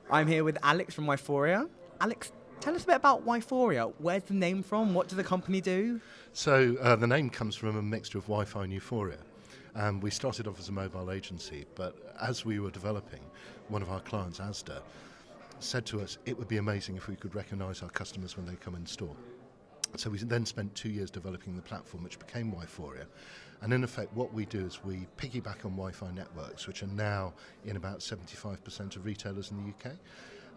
I'm here with Alex from WiForia. Alex, tell us a bit about WiForia. Where's the name from? What does the company do? So the name comes from a mixture of Wi-Fi and Euphoria. We started off as a mobile agency, but as we were developing, one of our clients, Asda, said to us it would be amazing if we could recognise our customers when they come in store. So we then spent 2 years developing the platform, which became WiForia. And in effect, what we do is we piggyback on Wi-Fi networks, which are now in about 75% of retailers in the UK.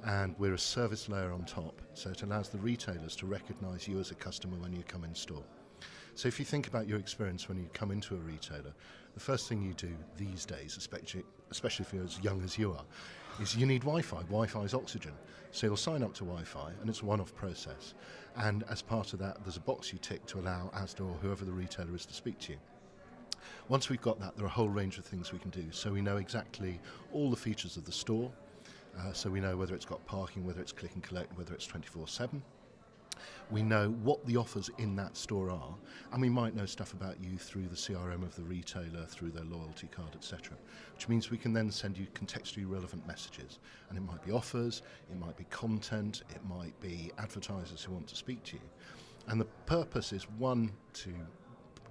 And we're a service layer on top, so it allows the retailers to recognise you as a customer when you come in store. So if you think about your experience when you come into a retailer, the first thing you do these days, especially if you're as young as you are, is you need Wi-Fi. Wi-Fi is oxygen. So you'll sign up to Wi-Fi, and it's a one-off process. And as part of that, there's a box you tick to allow Asda or whoever the retailer is to speak to you. Once we've got that, there are a whole range of things we can do. So we know exactly all the features of the store. So we know whether it's got parking, whether it's click and collect, whether it's 24/7. We know what the offers in that store are, and we might know stuff about you through the CRM of the retailer, through their loyalty card, etc. Which means we can then send you contextually relevant messages. And it might be offers, it might be content, it might be advertisers who want to speak to you. And the purpose is, one, to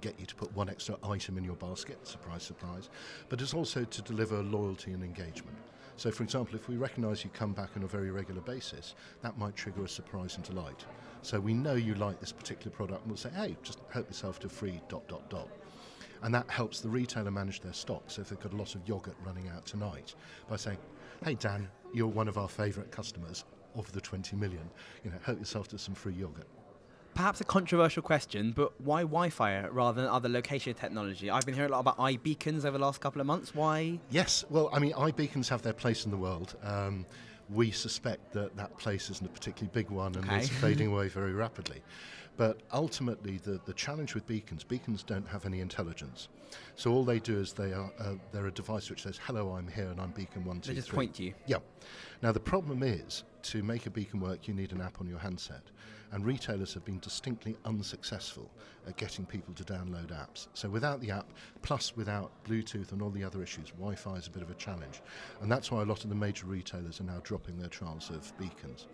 get you to put one extra item in your basket, surprise, surprise, but it's also to deliver loyalty and engagement. So for example, if we recognise you come back on a very regular basis, that might trigger a surprise and delight. So we know you like this particular product, and we'll say, hey, just help yourself to free ... And that helps the retailer manage their stock. So if they've got a lot of yogurt running out tonight, by saying, hey Dan, you're one of our favourite customers of the 20 million, help yourself to some free yogurt. Perhaps a controversial question, but why Wi-Fi rather than other location technology? I've been hearing a lot about iBeacons over the last couple of months. Why? Yes, well, I mean, iBeacons have their place in the world. We suspect that place isn't a particularly big one, and it's fading away very rapidly. But ultimately, the challenge with beacons don't have any intelligence. So all they do is they're a device which says, hello, I'm here, and I'm beacon 1, 2, 3. They just point to you. Yeah. Now, the problem is, to make a beacon work, you need an app on your handset. And retailers have been distinctly unsuccessful at getting people to download apps. So without the app, plus without Bluetooth and all the other issues, Wi-Fi is a bit of a challenge. And that's why a lot of the major retailers are now dropping their trials of beacons.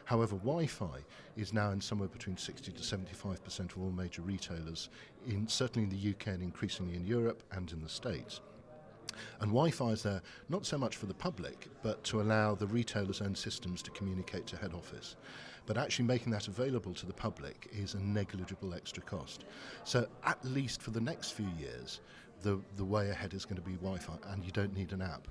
However, Wi-Fi is now in somewhere between 60 to 75% of all major retailers, certainly in the UK and increasingly in Europe and in the States. And Wi-Fi is there not so much for the public, but to allow the retailer's own systems to communicate to head office. But actually making that available to the public is a negligible extra cost. So at least for the next few years, the way ahead is going to be Wi-Fi, and you don't need an app.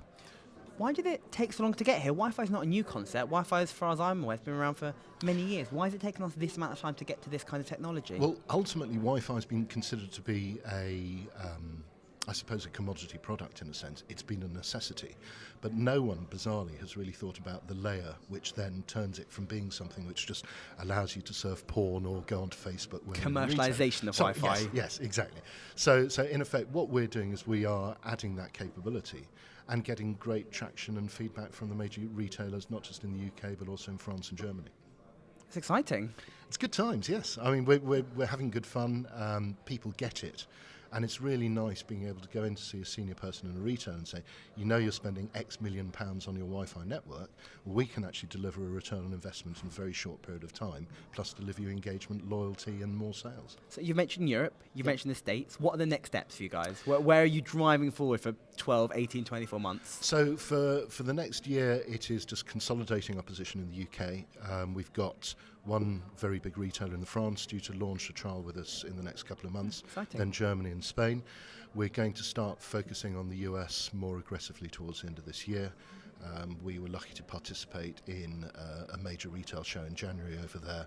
Why did it take so long to get here? Wi-Fi is not a new concept. Wi-Fi, as far as I'm aware, has been around for many years. Why has it taken us this amount of time to get to this kind of technology? Well, ultimately, Wi-Fi has been considered to be I suppose a commodity product in a sense. It's been a necessity. But no one, bizarrely, has really thought about the layer which then turns it from being something which just allows you to surf porn or go onto Facebook. Commercialisation of Wi-Fi. Yes, exactly. So in effect, what we're doing is we are adding that capability and getting great traction and feedback from the major retailers, not just in the UK, but also in France and Germany. It's exciting. It's good times, yes. I mean, we're having good fun. People get it. And it's really nice being able to go in to see a senior person in a retailer and say, you're spending X million pounds on your Wi-Fi network. Well, we can actually deliver a return on investment in a very short period of time, plus deliver you engagement, loyalty, and more sales. So you've mentioned Europe, you've mentioned the States. What are the next steps for you guys? Where are you driving forward for 12, 18, 24 months? So for the next year, it is just consolidating our position in the UK. We've got one very big retailer in France due to launch a trial with us in the next couple of months. Exciting. Then Germany and Spain. We're going to start focusing on the US more aggressively towards the end of this year. We were lucky to participate in a major retail show in January over there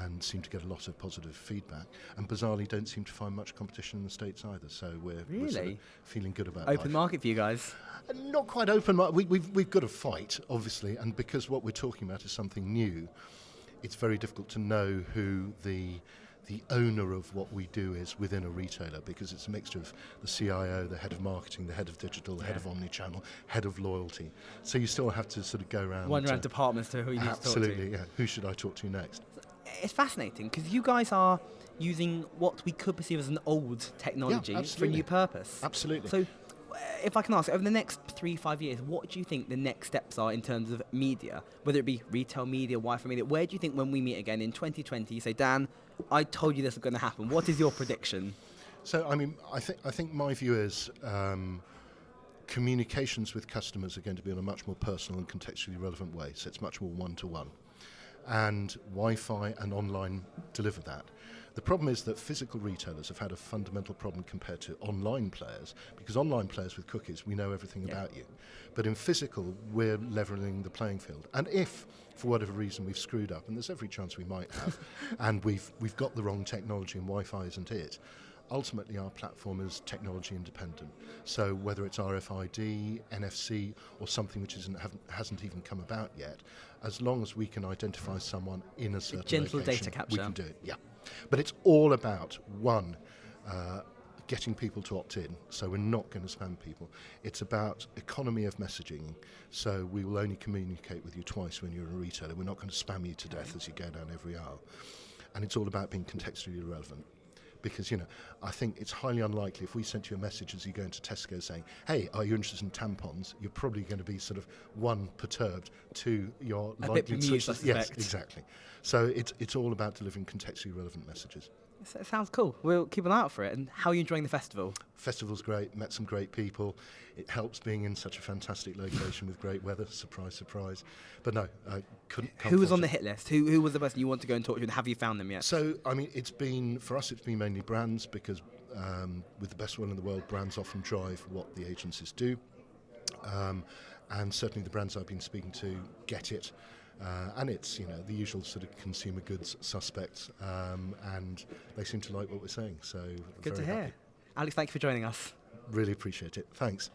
and seem to get a lot of positive feedback. And bizarrely don't seem to find much competition in the States either. So we're sort of feeling good about Open life. market for you guys? Not quite open market. We've got to fight, obviously. And because what we're talking about is something new, it's very difficult to know who the owner of what we do is within a retailer, because it's a mixture of the CIO, the head of marketing, the head of digital, the head of omnichannel, head of loyalty. So you still have to sort of go around. One around departments to who you need to talk to. Absolutely, yeah. Who should I talk to next? It's fascinating because you guys are using what we could perceive as an old technology for a new purpose. Absolutely. So if I can ask, over the next 3-5 years, what do you think the next steps are in terms of media, whether it be retail media, Wi-Fi media? Where do you think when we meet again in 2020, you say, Dan, I told you this was going to happen. What is your prediction? So, I mean, I think my view is communications with customers are going to be in a much more personal and contextually relevant way. So it's much more one-to-one. And Wi-Fi and online deliver that. The problem is that physical retailers have had a fundamental problem compared to online players, because online players with cookies, we know everything about you. But in physical, we're leveling the playing field. And if, for whatever reason, we've screwed up, and there's every chance we might have, and we've got the wrong technology and Wi-Fi isn't it, ultimately our platform is technology independent. So whether it's RFID, NFC, or something which hasn't even come about yet, as long as we can identify someone in a certain gentle location, data capture. we can do it. Yeah, but it's all about getting people to opt in. So we're not going to spam people. It's about economy of messaging. So we will only communicate with you twice when you're a retailer. We're not going to spam you to death as you go down every aisle. And it's all about being contextually relevant. Because, I think it's highly unlikely if we sent you a message as you go into Tesco saying, hey, are you interested in tampons? You're probably going to be sort of, one, perturbed, two, you're a likely bit bemused, to... I suspect. Yes, exactly. So it's all about delivering contextually relevant messages. It sounds cool. We'll keep an eye out for it. And how are you enjoying the festival? Festival's great, met some great people. It helps being in such a fantastic location with great weather. Surprise, surprise. But no, I couldn't... Who was on the hit list? Who was the person you want to go and talk to, and have you found them yet? So, I mean, for us, it's been mainly brands, because with the best will in the world, brands often drive what the agencies do. And certainly the brands I've been speaking to get it. And it's, the usual sort of consumer goods suspects, and they seem to like what we're saying. So Good to very hear. happy. Alex, thank you for joining us. Really appreciate it. Thanks.